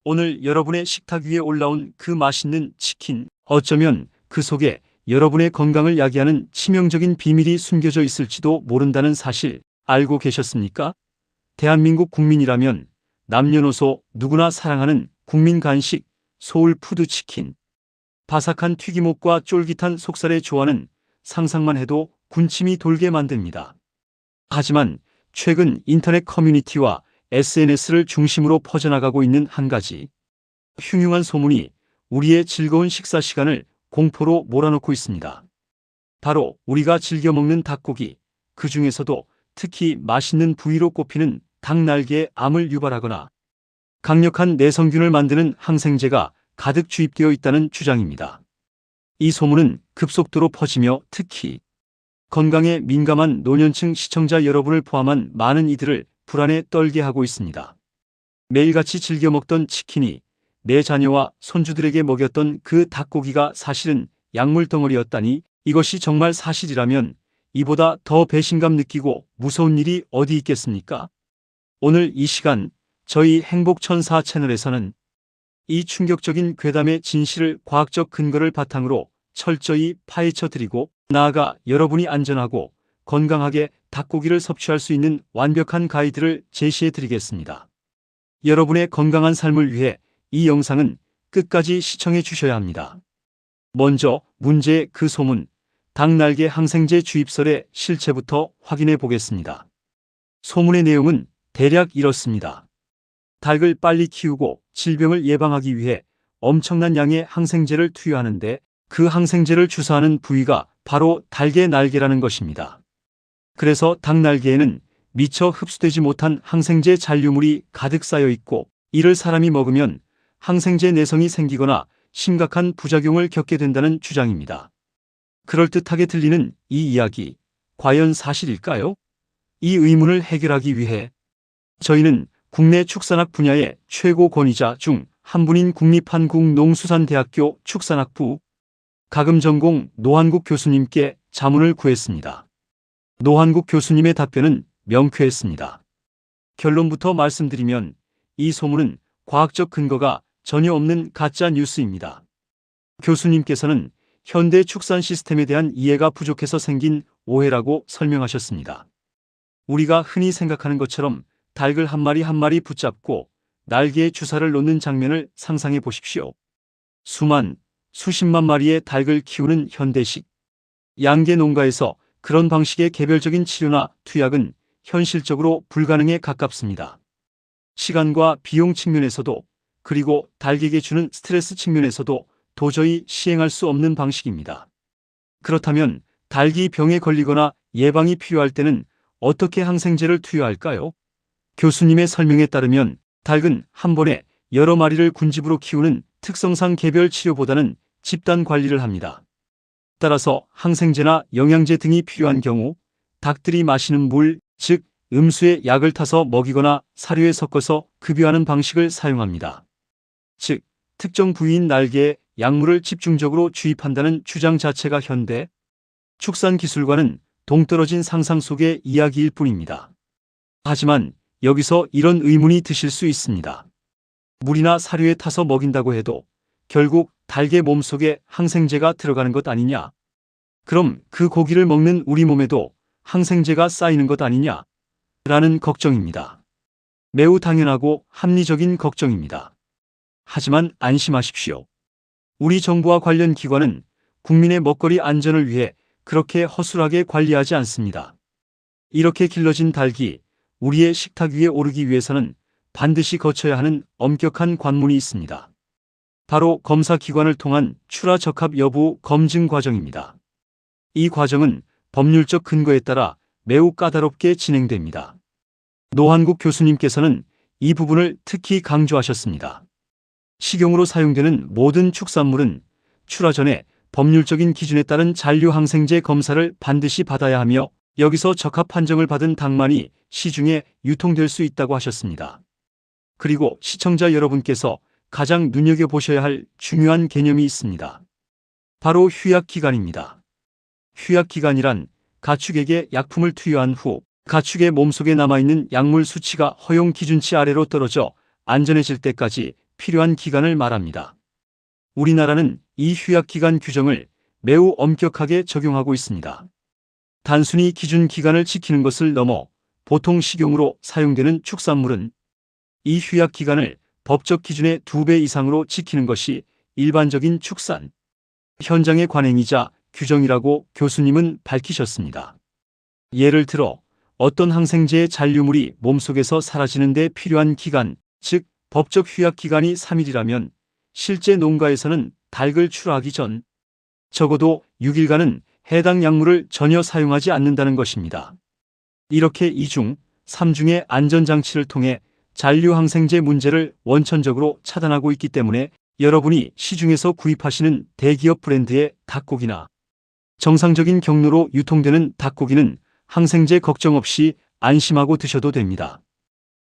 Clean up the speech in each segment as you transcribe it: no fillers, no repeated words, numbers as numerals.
오늘 여러분의 식탁 위에 올라온 그 맛있는 치킨, 어쩌면 그 속에 여러분의 건강을 야기하는 치명적인 비밀이 숨겨져 있을지도 모른다는 사실 알고 계셨습니까? 대한민국 국민이라면 남녀노소 누구나 사랑하는 국민 간식 소울푸드 치킨. 바삭한 튀김옷과 쫄깃한 속살의 조화는 상상만 해도 군침이 돌게 만듭니다. 하지만 최근 인터넷 커뮤니티와 SNS를 중심으로 퍼져나가고 있는 한 가지 흉흉한 소문이 우리의 즐거운 식사 시간을 공포로 몰아넣고 있습니다. 바로 우리가 즐겨 먹는 닭고기, 그 중에서도 특히 맛있는 부위로 꼽히는 닭날개에 암을 유발하거나 강력한 내성균을 만드는 항생제가 가득 주입되어 있다는 주장입니다. 이 소문은 급속도로 퍼지며 특히 건강에 민감한 노년층 시청자 여러분을 포함한 많은 이들을 불안에 떨게 하고 있습니다. 매일같이 즐겨 먹던 치킨이 내 자녀와 손주들에게 먹였던 그 닭고기가 사실은 약물 덩어리였다니, 이것이 정말 사실이라면 이보다 더 배신감 느끼고 무서운 일이 어디 있겠습니까? 오늘 이 시간 저희 행복천사 채널에서는 이 충격적인 괴담의 진실을 과학적 근거를 바탕으로 철저히 파헤쳐 드리고, 나아가 여러분이 안전하고 건강하게 닭고기를 섭취할 수 있는 완벽한 가이드를 제시해 드리겠습니다. 여러분의 건강한 삶을 위해 이 영상은 끝까지 시청해 주셔야 합니다. 먼저 문제의 그 소문, 닭날개 항생제 주입설의 실체부터 확인해 보겠습니다. 소문의 내용은 대략 이렇습니다. 닭을 빨리 키우고 질병을 예방하기 위해 엄청난 양의 항생제를 투여하는데, 그 항생제를 주사하는 부위가 바로 닭의 날개라는 것입니다. 그래서 닭날개에는 미처 흡수되지 못한 항생제 잔류물이 가득 쌓여 있고, 이를 사람이 먹으면 항생제 내성이 생기거나 심각한 부작용을 겪게 된다는 주장입니다. 그럴듯하게 들리는 이 이야기, 과연 사실일까요? 이 의문을 해결하기 위해 저희는 국내 축산학 분야의 최고 권위자 중 한 분인 국립한국농수산대학교 축산학부 가금전공 노한국 교수님께 자문을 구했습니다. 노한국 교수님의 답변은 명쾌했습니다. 결론부터 말씀드리면 이 소문은 과학적 근거가 전혀 없는 가짜 뉴스입니다. 교수님께서는 현대 축산 시스템에 대한 이해가 부족해서 생긴 오해라고 설명하셨습니다. 우리가 흔히 생각하는 것처럼 닭을 한 마리 한 마리 붙잡고 날개에 주사를 놓는 장면을 상상해 보십시오. 수십만 마리의 닭을 키우는 현대식 양계 농가에서 그런 방식의 개별적인 치료나 투약은 현실적으로 불가능에 가깝습니다. 시간과 비용 측면에서도, 그리고 닭에게 주는 스트레스 측면에서도 도저히 시행할 수 없는 방식입니다. 그렇다면 닭이 병에 걸리거나 예방이 필요할 때는 어떻게 항생제를 투여할까요? 교수님의 설명에 따르면 닭은 한 번에 여러 마리를 군집으로 키우는 특성상 개별 치료보다는 집단 관리를 합니다. 따라서 항생제나 영양제 등이 필요한 경우 닭들이 마시는 물, 즉 음수에 약을 타서 먹이거나 사료에 섞어서 급여하는 방식을 사용합니다. 즉 특정 부위인 날개에 약물을 집중적으로 주입한다는 주장 자체가 현대 축산 기술과는 동떨어진 상상 속의 이야기일 뿐입니다. 하지만 여기서 이런 의문이 드실 수 있습니다. 물이나 사료에 타서 먹인다고 해도 결국 닭의 몸속에 항생제가 들어가는 것 아니냐? 그럼 그 고기를 먹는 우리 몸에도 항생제가 쌓이는 것 아니냐? 라는 걱정입니다. 매우 당연하고 합리적인 걱정입니다. 하지만 안심하십시오. 우리 정부와 관련 기관은 국민의 먹거리 안전을 위해 그렇게 허술하게 관리하지 않습니다. 이렇게 길러진 닭이 우리의 식탁 위에 오르기 위해서는 반드시 거쳐야 하는 엄격한 관문이 있습니다. 바로 검사기관을 통한 출하 적합 여부 검증 과정입니다. 이 과정은 법률적 근거에 따라 매우 까다롭게 진행됩니다. 노한국 교수님께서는 이 부분을 특히 강조하셨습니다. 식용으로 사용되는 모든 축산물은 출하 전에 법률적인 기준에 따른 잔류 항생제 검사를 반드시 받아야 하며, 여기서 적합 판정을 받은 닭만이 시중에 유통될 수 있다고 하셨습니다. 그리고 시청자 여러분께서 가장 눈여겨보셔야 할 중요한 개념이 있습니다. 바로 휴약기간입니다. 휴약기간이란 가축에게 약품을 투여한 후 가축의 몸속에 남아있는 약물 수치가 허용 기준치 아래로 떨어져 안전해질 때까지 필요한 기간을 말합니다. 우리나라는 이 휴약기간 규정을 매우 엄격하게 적용하고 있습니다. 단순히 기준 기간을 지키는 것을 넘어 보통 식용으로 사용되는 축산물은 이 휴약기간을 법적 기준의 2배 이상으로 지키는 것이 일반적인 축산 현장의 관행이자 규정이라고 교수님은 밝히셨습니다. 예를 들어 어떤 항생제의 잔류물이 몸속에서 사라지는 데 필요한 기간, 즉 법적 휴약기간이 3일이라면 실제 농가에서는 닭을 출하하기 전 적어도 6일간은 해당 약물을 전혀 사용하지 않는다는 것입니다. 이렇게 2중, 3중의 안전장치를 통해 잔류 항생제 문제를 원천적으로 차단하고 있기 때문에 여러분이 시중에서 구입하시는 대기업 브랜드의 닭고기나 정상적인 경로로 유통되는 닭고기는 항생제 걱정 없이 안심하고 드셔도 됩니다.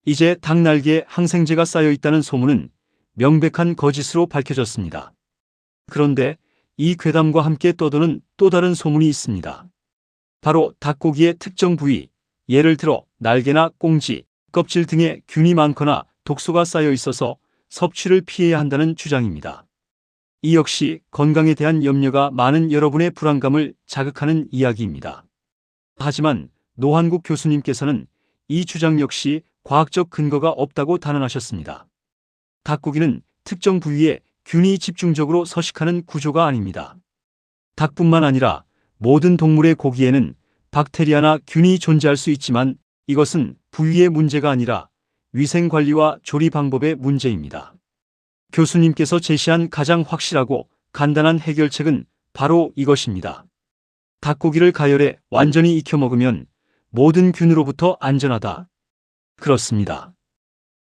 이제 닭날개에 항생제가 쌓여 있다는 소문은 명백한 거짓으로 밝혀졌습니다. 그런데 이 괴담과 함께 떠도는 또 다른 소문이 있습니다. 바로 닭고기의 특정 부위, 예를 들어 날개나 꽁지, 껍질 등에 균이 많거나 독소가 쌓여 있어서 섭취를 피해야 한다는 주장입니다. 이 역시 건강에 대한 염려가 많은 여러분의 불안감을 자극하는 이야기입니다. 하지만 노한국 교수님께서는 이 주장 역시 과학적 근거가 없다고 단언하셨습니다. 닭고기는 특정 부위에 균이 집중적으로 서식하는 구조가 아닙니다. 닭뿐만 아니라 모든 동물의 고기에는 박테리아나 균이 존재할 수 있지만 이것은 부위의 문제가 아니라 위생관리와 조리 방법의 문제입니다. 교수님께서 제시한 가장 확실하고 간단한 해결책은 바로 이것입니다. 닭고기를 가열해 완전히 익혀 먹으면 모든 균으로부터 안전하다. 그렇습니다.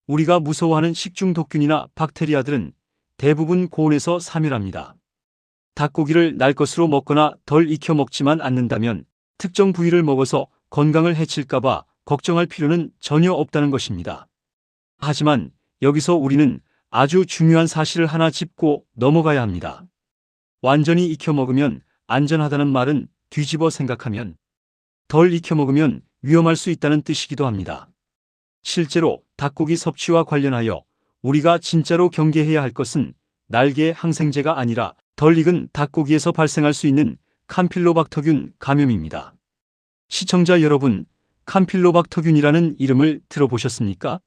우리가 무서워하는 식중독균이나 박테리아들은 대부분 고온에서 사멸합니다. 닭고기를 날 것으로 먹거나 덜 익혀 먹지만 않는다면 특정 부위를 먹어서 건강을 해칠까봐 걱정할 필요는 전혀 없다는 것입니다. 하지만 여기서 우리는 아주 중요한 사실을 하나 짚고 넘어가야 합니다. 완전히 익혀 먹으면 안전하다는 말은 뒤집어 생각하면 덜 익혀 먹으면 위험할 수 있다는 뜻이기도 합니다. 실제로 닭고기 섭취와 관련하여 우리가 진짜로 경계해야 할 것은 날개의 항생제가 아니라 덜 익은 닭고기에서 발생할 수 있는 캄필로박터균 감염입니다. 시청자 여러분, 캄필로박터균이라는 이름을 들어보셨습니까?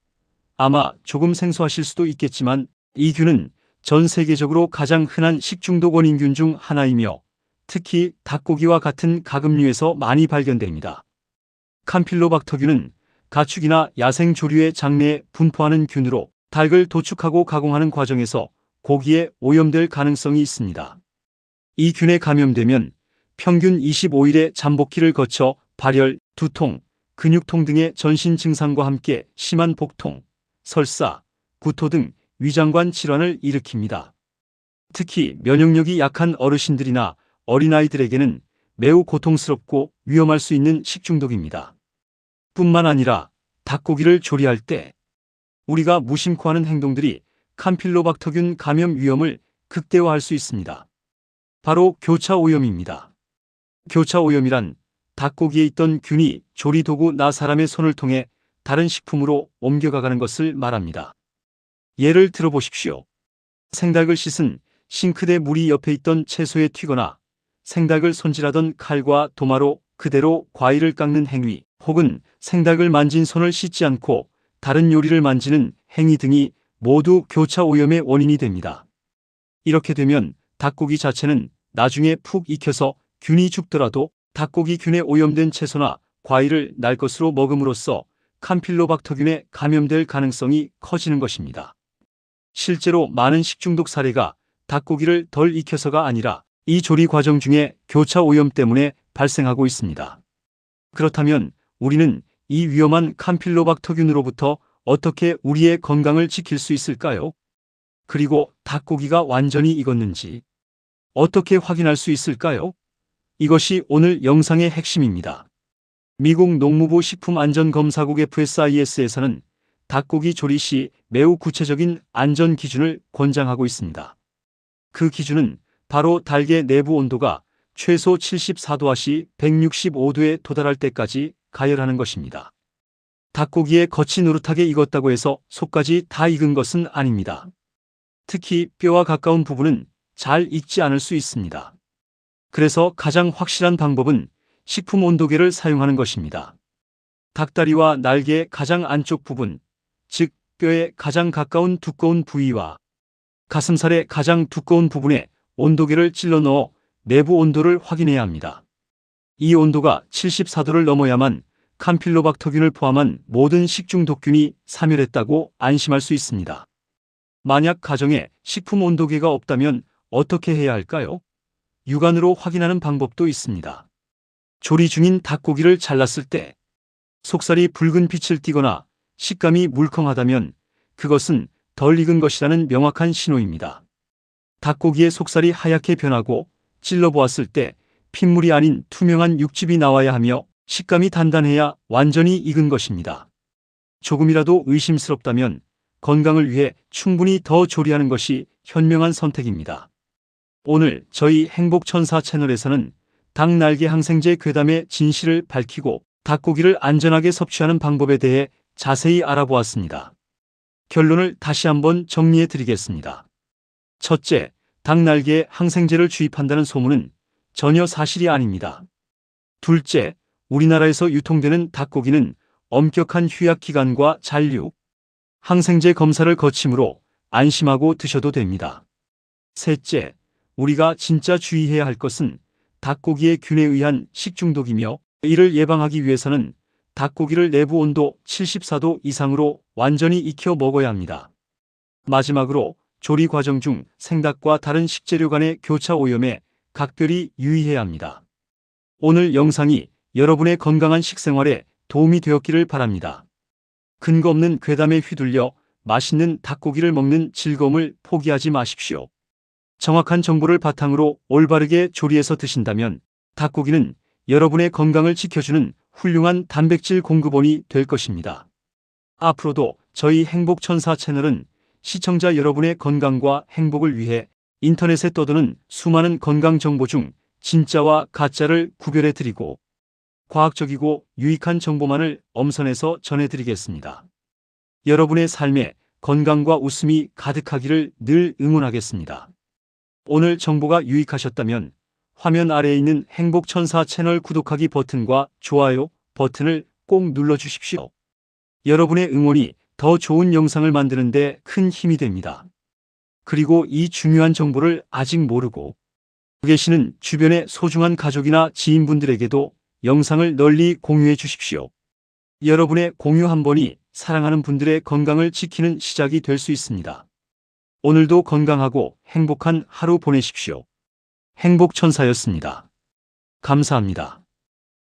아마 조금 생소하실 수도 있겠지만 이 균은 전 세계적으로 가장 흔한 식중독 원인균 중 하나이며 특히 닭고기와 같은 가금류에서 많이 발견됩니다. 캄필로박터균은 가축이나 야생 조류의 장내에 분포하는 균으로 닭을 도축하고 가공하는 과정에서 고기에 오염될 가능성이 있습니다. 이 균에 감염되면 평균 25일의 잠복기를 거쳐 발열, 두통, 근육통 등의 전신 증상과 함께 심한 복통, 설사, 구토 등 위장관 질환을 일으킵니다. 특히 면역력이 약한 어르신들이나 어린아이들에게는 매우 고통스럽고 위험할 수 있는 식중독입니다. 뿐만 아니라 닭고기를 조리할 때 우리가 무심코 하는 행동들이 캄필로박터균 감염 위험을 극대화할 수 있습니다. 바로 교차오염입니다. 교차오염이란 닭고기에 있던 균이 조리도구 나 사람의 손을 통해 다른 식품으로 옮겨가는 것을 말합니다. 예를 들어보십시오. 생닭을 씻은 싱크대 물이 옆에 있던 채소에 튀거나 생닭을 손질하던 칼과 도마로 그대로 과일을 깎는 행위, 혹은 생닭을 만진 손을 씻지 않고 다른 요리를 만지는 행위 등이 모두 교차오염의 원인이 됩니다. 이렇게 되면 닭고기 자체는 나중에 푹 익혀서 균이 죽더라도 닭고기 균에 오염된 채소나 과일을 날 것으로 먹음으로써 캄필로박터균에 감염될 가능성이 커지는 것입니다. 실제로 많은 식중독 사례가 닭고기를 덜 익혀서가 아니라 이 조리 과정 중에 교차오염 때문에 발생하고 있습니다. 그렇다면 우리는 이 위험한 캄필로박터균으로부터 어떻게 우리의 건강을 지킬 수 있을까요? 그리고 닭고기가 완전히 익었는지 어떻게 확인할 수 있을까요? 이것이 오늘 영상의 핵심입니다. 미국 농무부 식품안전검사국 FSIS에서는 닭고기 조리 시 매우 구체적인 안전 기준을 권장하고 있습니다. 그 기준은 바로 닭의 내부 온도가 최소 74도와시 165도에 도달할 때까지 가열하는 것입니다. 닭고기에 겉이 노릇하게 익었다고 해서 속까지 다 익은 것은 아닙니다. 특히 뼈와 가까운 부분은 잘 익지 않을 수 있습니다. 그래서 가장 확실한 방법은 식품 온도계를 사용하는 것입니다. 닭다리와 날개의 가장 안쪽 부분, 즉 뼈에 가장 가까운 두꺼운 부위와 가슴살의 가장 두꺼운 부분에 온도계를 찔러 넣어 내부 온도를 확인해야 합니다. 이 온도가 74도를 넘어야만 캄필로박터균을 포함한 모든 식중독균이 사멸했다고 안심할 수 있습니다. 만약 가정에 식품 온도계가 없다면 어떻게 해야 할까요? 육안으로 확인하는 방법도 있습니다. 조리 중인 닭고기를 잘랐을 때 속살이 붉은 빛을 띠거나 식감이 물컹하다면 그것은 덜 익은 것이라는 명확한 신호입니다. 닭고기의 속살이 하얗게 변하고 찔러보았을 때 핏물이 아닌 투명한 육즙이 나와야 하며 식감이 단단해야 완전히 익은 것입니다. 조금이라도 의심스럽다면 건강을 위해 충분히 더 조리하는 것이 현명한 선택입니다. 오늘 저희 행복천사 채널에서는 닭 날개 항생제 괴담의 진실을 밝히고 닭고기를 안전하게 섭취하는 방법에 대해 자세히 알아보았습니다. 결론을 다시 한번 정리해 드리겠습니다. 첫째, 닭 날개에 항생제를 주입한다는 소문은 전혀 사실이 아닙니다. 둘째, 우리나라에서 유통되는 닭고기는 엄격한 휴약기간과 잔류, 항생제 검사를 거치므로 안심하고 드셔도 됩니다. 셋째, 우리가 진짜 주의해야 할 것은 닭고기의 균에 의한 식중독이며 이를 예방하기 위해서는 닭고기를 내부 온도 74도 이상으로 완전히 익혀 먹어야 합니다. 마지막으로 조리 과정 중 생닭과 다른 식재료 간의 교차 오염에 각별히 유의해야 합니다. 오늘 영상이 여러분의 건강한 식생활에 도움이 되었기를 바랍니다. 근거 없는 괴담에 휘둘려 맛있는 닭고기를 먹는 즐거움을 포기하지 마십시오. 정확한 정보를 바탕으로 올바르게 조리해서 드신다면 닭고기는 여러분의 건강을 지켜주는 훌륭한 단백질 공급원이 될 것입니다. 앞으로도 저희 행복천사 채널은 시청자 여러분의 건강과 행복을 위해 인터넷에 떠도는 수많은 건강 정보 중 진짜와 가짜를 구별해 드리고 과학적이고 유익한 정보만을 엄선해서 전해드리겠습니다. 여러분의 삶에 건강과 웃음이 가득하기를 늘 응원하겠습니다. 오늘 정보가 유익하셨다면 화면 아래에 있는 행복천사 채널 구독하기 버튼과 좋아요 버튼을 꼭 눌러주십시오. 여러분의 응원이 더 좋은 영상을 만드는 데 큰 힘이 됩니다. 그리고 이 중요한 정보를 아직 모르고 계시는 주변의 소중한 가족이나 지인분들에게도 영상을 널리 공유해 주십시오. 여러분의 공유 한 번이 사랑하는 분들의 건강을 지키는 시작이 될 수 있습니다. 오늘도 건강하고 행복한 하루 보내십시오. 행복천사였습니다. 감사합니다.